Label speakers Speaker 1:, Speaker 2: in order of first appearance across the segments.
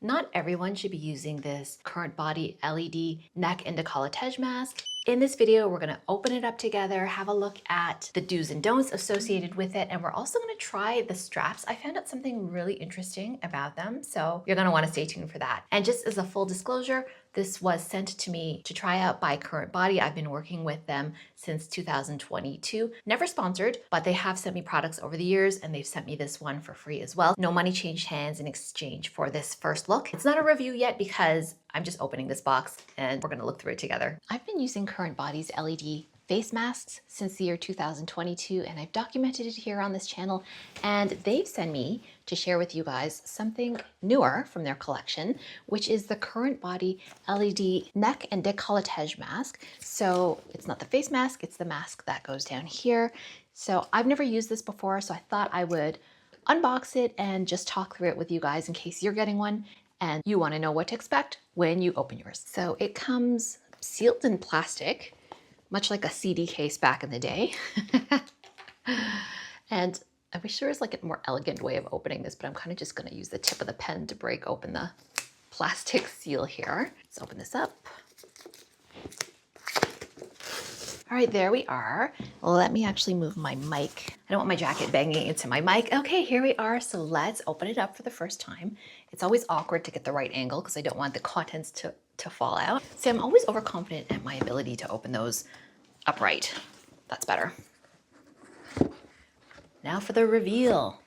Speaker 1: Not everyone should be using this CurrentBody LED Neck and Decolletage Mask. In this video, we're gonna open it up together, have a look at the do's and don'ts associated with it, and we're also gonna try the straps. I found out something really interesting about them, so you're gonna wanna stay tuned for that. And just as a full disclosure, this was sent to me to try out by CurrentBody. I've been working with them since 2022. Never sponsored, but they have sent me products over the years and they've sent me this one for free as well. No money changed hands in exchange for this first look. It's not a review yet because I'm just opening this box and we're gonna look through it together. I've been using CurrentBody's LED face masks since the year 2022, and I've documented it here on this channel, and they've sent me to share with you guys something newer from their collection, which is the CurrentBody LED Neck and Decolletage Mask. So it's not the face mask, it's the mask that goes down here. So I've never used this before, so I thought I would unbox it and just talk through it with you guys in case you're getting one and you want to know what to expect when you open yours. So it comes sealed in plastic, much like a CD case back in the day. And I wish there was like a more elegant way of opening this, but I'm kind of just going to use the tip of the pen to break open the plastic seal here. Let's open this up. All right, there we are. Let me actually move my mic. I don't want my jacket banging into my mic. Okay, here we are. So let's open it up for the first time. It's always awkward to get the right angle because I don't want the contents to fall out. See, I'm always overconfident at my ability to open those upright. That's better. Now for the reveal.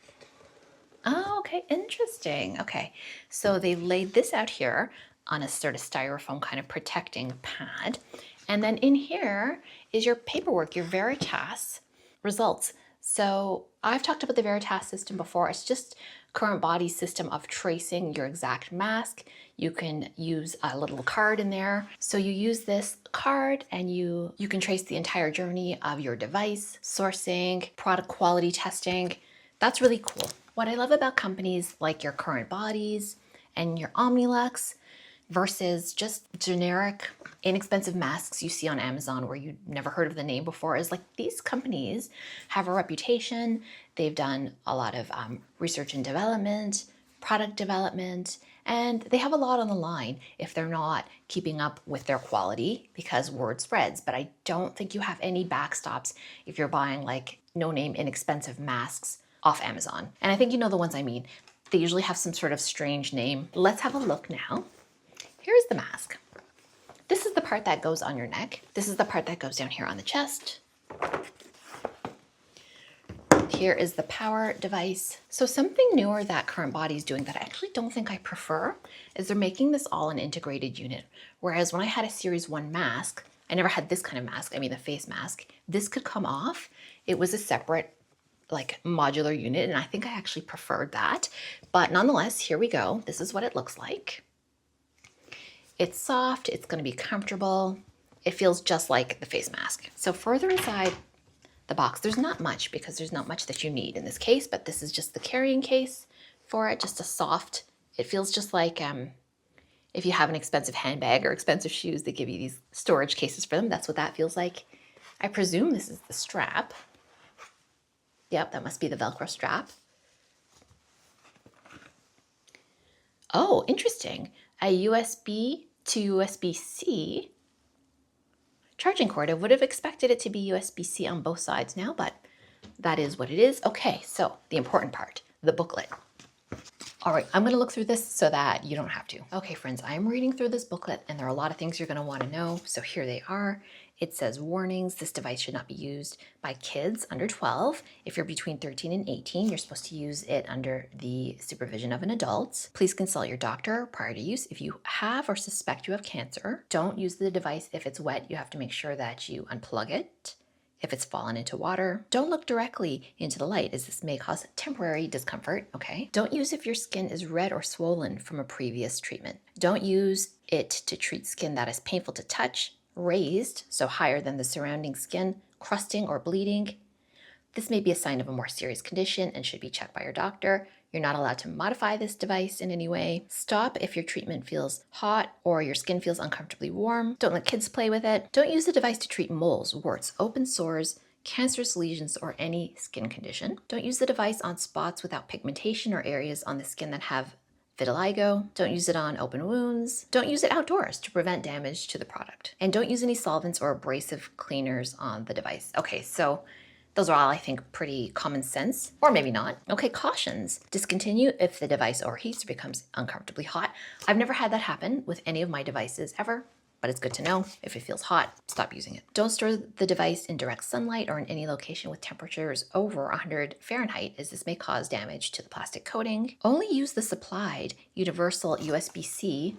Speaker 1: Oh, okay, interesting. Okay, so they laid this out here on a sort of styrofoam kind of protecting pad. And then in here is your paperwork, your Veritas results. So I've talked about the Veritas system before. It's just CurrentBody's system of tracing your exact mask. You can use a little card in there. So you use this card and you can trace the entire journey of your device, sourcing, product quality testing. That's really cool. What I love about companies like your CurrentBodies and your Omnilux versus just generic, inexpensive masks you see on Amazon where you never heard of the name before is like these companies have a reputation. They've done a lot of research and development, product development, and they have a lot on the line if they're not keeping up with their quality because word spreads. But I don't think you have any backstops if you're buying like no-name inexpensive masks off Amazon. And I think you know the ones I mean. They usually have some sort of strange name. Let's have a look now. Here's the mask. This is the part that goes on your neck. This is the part that goes down here on the chest. Here is the power device. So something newer that CurrentBody is doing that I actually don't think I prefer is they're making this all an integrated unit. Whereas when I had a Series 1 mask, I never had this kind of mask, I mean the face mask. This could come off. It was a separate like modular unit, and I think I actually preferred that. But nonetheless, here we go. This is what it looks like. It's soft, it's gonna be comfortable. It feels just like the face mask. So further inside the box, there's not much because there's not much that you need in this case, but this is just the carrying case for it, just a soft, it feels just like if you have an expensive handbag or expensive shoes, they give you these storage cases for them. That's what that feels like. I presume this is the strap. Yep, that must be the Velcro strap. Oh, interesting. A USB to USB-C charging cord. I would have expected it to be USB-C on both sides now, but that is what it is. Okay, so the important part, the booklet. All right, I'm gonna look through this so that you don't have to. Okay, friends, I'm reading through this booklet and there are a lot of things you're gonna wanna know. So here they are. It says warnings, this device should not be used by kids under 12. If you're between 13 and 18, you're supposed to use it under the supervision of an adult. Please consult your doctor prior to use. If you have or suspect you have cancer, don't use the device if it's wet. You have to make sure that you unplug it. If it's fallen into water, don't look directly into the light as this may cause temporary discomfort, okay? Don't use if your skin is red or swollen from a previous treatment. Don't use it to treat skin that is painful to touch, raised, so higher than the surrounding skin, crusting or bleeding. This may be a sign of a more serious condition and should be checked by your doctor. You're not allowed to modify this device in any way. Stop if your treatment feels hot or your skin feels uncomfortably warm. Don't let kids play with it. Don't use the device to treat moles, warts, open sores, cancerous lesions, or any skin condition. Don't use the device on spots without pigmentation or areas on the skin that have vitiligo. Don't use it on open wounds. Don't use it outdoors to prevent damage to the product. And don't use any solvents or abrasive cleaners on the device. Okay, so those are all, I think, pretty common sense, or maybe not. Okay, cautions. Discontinue if the device overheats or becomes uncomfortably hot. I've never had that happen with any of my devices ever, but it's good to know. If it feels hot, stop using it. Don't store the device in direct sunlight or in any location with temperatures over 100 Fahrenheit, as this may cause damage to the plastic coating. Only use the supplied universal USB-C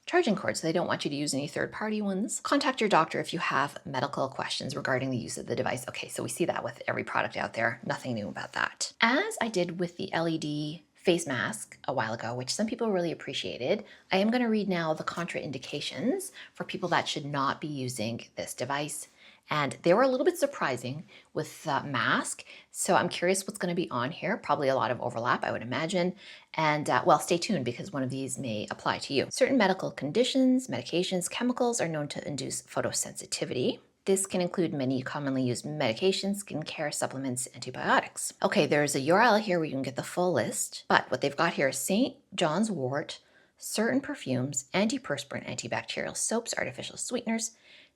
Speaker 1: charging cords. They don't want you to use any third-party ones. Contact your doctor if you have medical questions regarding the use of the device. Okay, so we see that with every product out there. Nothing new about that. As I did with the LED face mask a while ago, which some people really appreciated, I am going to read now the contraindications for people that should not be using this device. And they were a little bit surprising with the mask. So I'm curious what's going to be on here. Probably a lot of overlap, I would imagine. And well, stay tuned because one of these may apply to you. Certain medical conditions, medications, chemicals are known to induce photosensitivity. This can include many commonly used medications, skincare, supplements, antibiotics. Okay, there's a URL here where you can get the full list. But what they've got here is St. John's wort, certain perfumes, antiperspirant, antibacterial soaps, artificial sweeteners,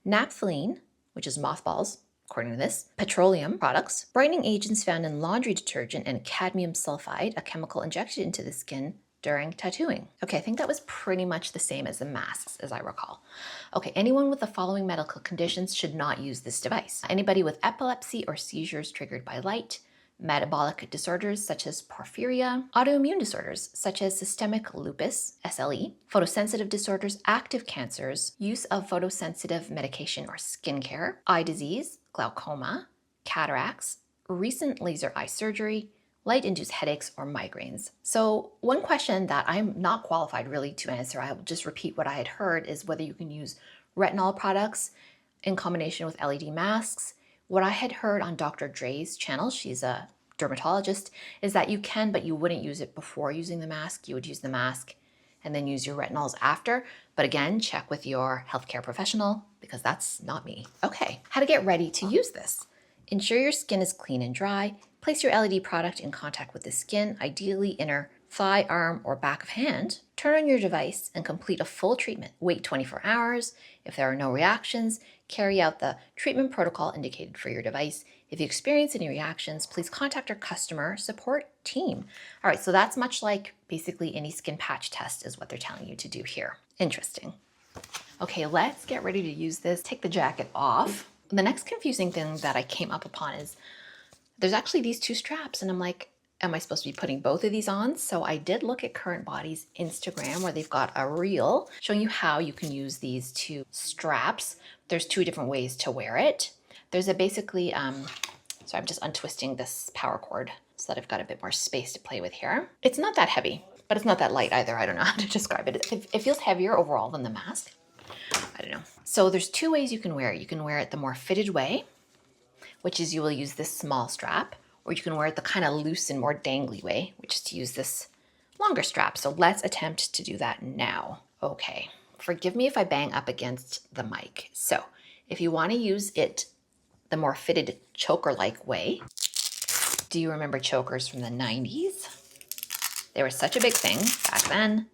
Speaker 1: naphthalene, which is mothballs, according to this, petroleum products, brightening agents found in laundry detergent, and cadmium sulfide, a chemical injected into the skin during tattooing. Okay, I think that was pretty much the same as the masks, as I recall. Okay, anyone with the following medical conditions should not use this device. Anybody with epilepsy or seizures triggered by light, metabolic disorders such as porphyria, autoimmune disorders such as systemic lupus, SLE, photosensitive disorders, active cancers, use of photosensitive medication or skincare, eye disease, glaucoma, cataracts, recent laser eye surgery, light-induced headaches, or migraines. So one question that I'm not qualified really to answer, I will just repeat what I had heard, is whether you can use retinol products in combination with LED masks. What I had heard on Dr. Dre's channel, she's a dermatologist, is that you can, but you wouldn't use it before using the mask. You would use the mask and then use your retinols after. But again, check with your healthcare professional because that's not me. Okay, how to get ready to use this. Ensure your skin is clean and dry. Place your LED product in contact with the skin, ideally inner thigh, arm, or back of hand. Turn on your device and complete a full treatment. Wait 24 hours. If there are no reactions, carry out the treatment protocol indicated for your device. If you experience any reactions, please contact our customer support team. All right, so that's much like basically any skin patch test is what they're telling you to do here. Interesting. Okay, let's get ready to use this. Take the jacket off. The next confusing thing that I came up upon is there's actually these two straps, and I'm like, am I supposed to be putting both of these on? So I did look at CurrentBody's Instagram where they've got a reel showing you how you can use these two straps. There's two different ways to wear it. There's a basically, so I'm just untwisting this power cord so that I've got a bit more space to play with here. It's not that heavy, but it's not that light either. I don't know how to describe it. It feels heavier overall than the mask. I don't know. So there's two ways you can wear it. You can wear it the more fitted way, which is you will use this small strap, or you can wear it the kind of loose and more dangly way, which is to use this longer strap. So let's attempt to do that now. Okay, forgive me if I bang up against the mic. So if you want to use it the more fitted choker-like way, do you remember chokers from the 90s? They were such a big thing back then,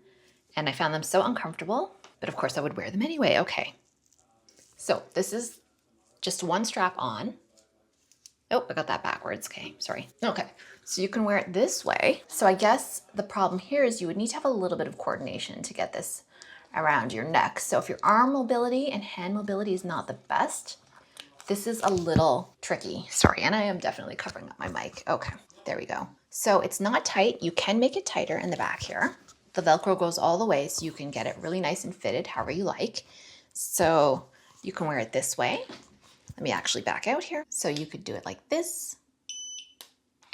Speaker 1: and I found them so uncomfortable, but of course I would wear them anyway. Okay, so this is just one strap on. Oh, I got that backwards. Okay, sorry. Okay, so you can wear it this way. So I guess the problem here is you would need to have a little bit of coordination to get this around your neck. So if your arm mobility and hand mobility is not the best, this is a little tricky. Sorry, and I am definitely covering up my mic. Okay, there we go. So it's not tight. You can make it tighter in the back here. The Velcro goes all the way, so you can get it really nice and fitted however you like. So you can wear it this way. Let me actually back out here. So you could do it like this.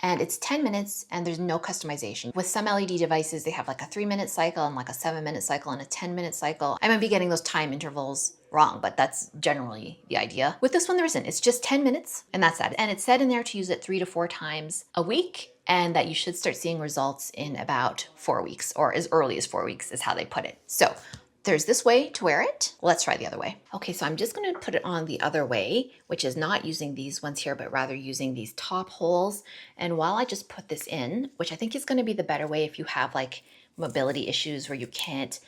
Speaker 1: And it's 10 minutes and there's no customization. With some LED devices, they have like a 3-minute cycle and like a 7-minute cycle and a 10-minute cycle. I might be getting those time intervals wrong, but that's generally the idea. With this one, there isn't. It's just 10 minutes and that's that. And it said in there to use it 3 to 4 times a week and that you should start seeing results in about 4 weeks, or as early as 4 weeks is how they put it. So there's this way to wear it. Let's try the other way. Okay, so I'm just gonna put it on the other way, which is not using these ones here, but rather using these top holes. And while I just put this in, which I think is gonna be the better way if you have like mobility issues where you can't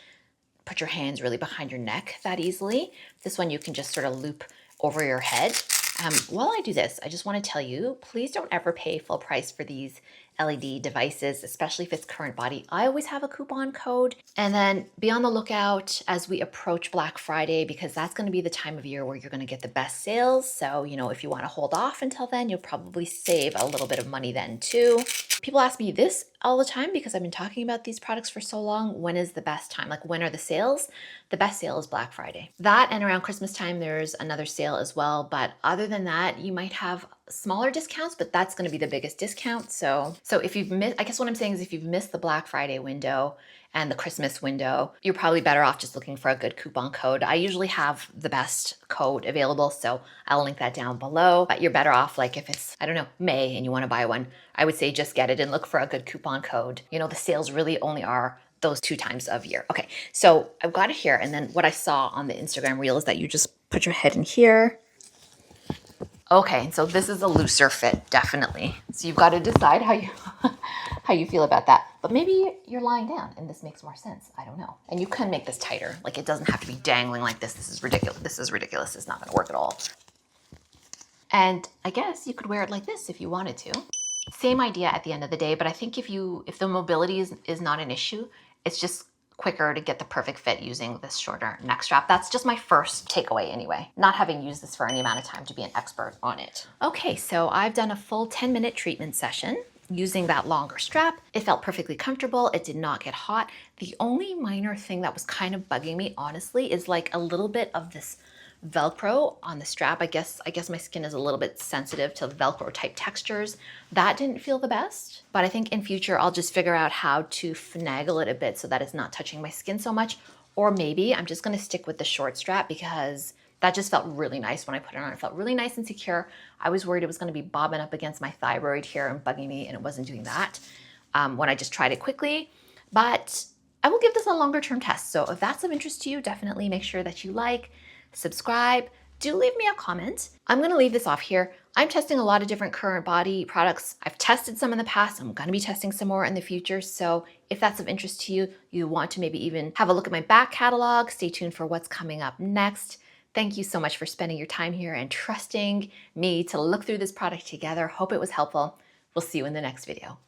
Speaker 1: put your hands really behind your neck that easily. This one you can just sort of loop over your head. While I do this, I just want to tell you, please don't ever pay full price for these LED devices, especially if it's CurrentBody. I always have a coupon code. And then be on the lookout as we approach Black Friday, because that's going to be the time of year where you're going to get the best sales. So, you know, if you want to hold off until then, you'll probably save a little bit of money then too. People ask me this all the time because I've been talking about these products for so long. When is the best time? Like, when are the sales? The best sale is Black Friday. That, and around Christmas time, there's another sale as well. But other than that, you might have smaller discounts, but that's going to be the biggest discount. So if you've missed, I guess what I'm saying is if you've missed the Black Friday window and the Christmas window, you're probably better off just looking for a good coupon code. I usually have the best code available, so I'll link that down below. But you're better off, like if it's, I don't know, May and you want to buy one, I would say just get it and look for a good coupon code. You know, the sales really only are those 2 times of year. Okay, so I've got it here. And then what I saw on the Instagram reel is that you just put your head in here. Okay, so this is a looser fit, definitely. So you've got to decide how you how you feel about that. But maybe you're lying down and this makes more sense. I don't know. And you can make this tighter. Like, it doesn't have to be dangling like this. This is ridiculous. This is ridiculous. It's not going to work at all. And I guess you could wear it like this if you wanted to. Same idea at the end of the day, but I think if the mobility is not an issue, it's just quicker to get the perfect fit using this shorter neck strap. That's just my first takeaway anyway, not having used this for any amount of time to be an expert on it. Okay, so I've done a full 10-minute treatment session using that longer strap. It felt perfectly comfortable. It did not get hot. The only minor thing that was kind of bugging me, honestly, is like a little bit of this Velcro on the strap. I guess my skin is a little bit sensitive to Velcro type textures. That didn't feel the best, but I think in future I'll just figure out how to finagle it a bit so that it's not touching my skin so much. Or maybe I'm just gonna stick with the short strap because that just felt really nice when I put it on. It felt really nice and secure. I was worried it was gonna be bobbing up against my thyroid here and bugging me, and it wasn't doing that when I just tried it quickly. But I will give this a longer term test. So if that's of interest to you, definitely make sure that you like, subscribe, do leave me a comment. I'm gonna leave this off here. I'm testing a lot of different CurrentBody products. I've tested some in the past. I'm gonna be testing some more in the future. So if that's of interest to you, you want to maybe even have a look at my back catalog, stay tuned for what's coming up next. Thank you so much for spending your time here and trusting me to look through this product together. Hope it was helpful. We'll see you in the next video.